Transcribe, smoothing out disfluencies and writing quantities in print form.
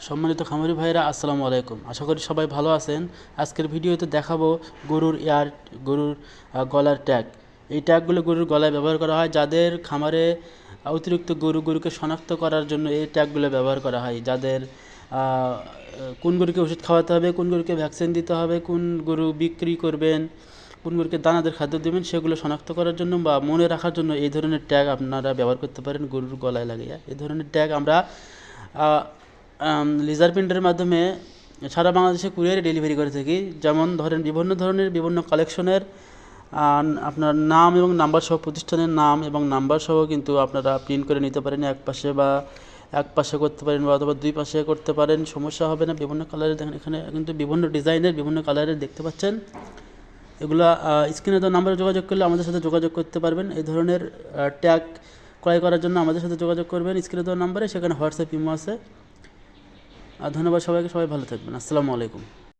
সম্মানিত খামারি ভাইরা আসসালামু আলাইকুম। আশা করি সবাই ভালো আছেন। আজকের ভিডিওতে দেখাবো গরুর গলার ট্যাগ। এই ট্যাগগুলো গরুর গলায় ব্যবহার করা হয় যাদের খামারে অতিরিক্ত গরুকে শনাক্ত করার জন্য এই ট্যাগগুলো ব্যবহার করা হয়। যাদের কোন গরুকে ওষুধ খাওয়াতে হবে, কোন গরুকে ভ্যাকসিন দিতে হবে, কোন গরু বিক্রি করবেন, কোন গরুকে দানাদার খাদ্য দেবেন, সেগুলো শনাক্ত করার জন্য বা মনে রাখার জন্য এই ধরনের ট্যাগ আপনারা ব্যবহার করতে পারেন গরুর গলায় লাগিয়ে। এই ধরনের ট্যাগ আমরা লেজার প্রিন্টের মাধ্যমে সারা বাংলাদেশে কুরিয়ারে ডেলিভারি করে থাকি। যেমন ধরেন বিভিন্ন কালেকশনের আপনার নাম এবং নাম্বার সহ, প্রতিষ্ঠানের নাম এবং নাম্বার সহ কিন্তু আপনারা প্রিন্ট করে নিতে পারেন। এক পাশে করতে পারেন বা অথবা দুই পাশে করতে পারেন, সমস্যা হবে না। বিভিন্ন কালারের দেখেন, এখানে কিন্তু বিভিন্ন ডিজাইনের বিভিন্ন কালারের দেখতে পাচ্ছেন। এগুলো স্ক্রিনে দেওয়া নাম্বারে যোগাযোগ করলে আমাদের সাথে যোগাযোগ করতে পারবেন। এই ধরনের ট্যাগ ক্রয় করার জন্য আমাদের সাথে যোগাযোগ করবেন স্ক্রিনে দেওয়া নাম্বারে, সেখানে হোয়াটসঅ্যাপ ইমো আছে। ধন্যবাদ সবাইকে, সবাই ভালো থাকবেন। আসসালামু আলাইকুম।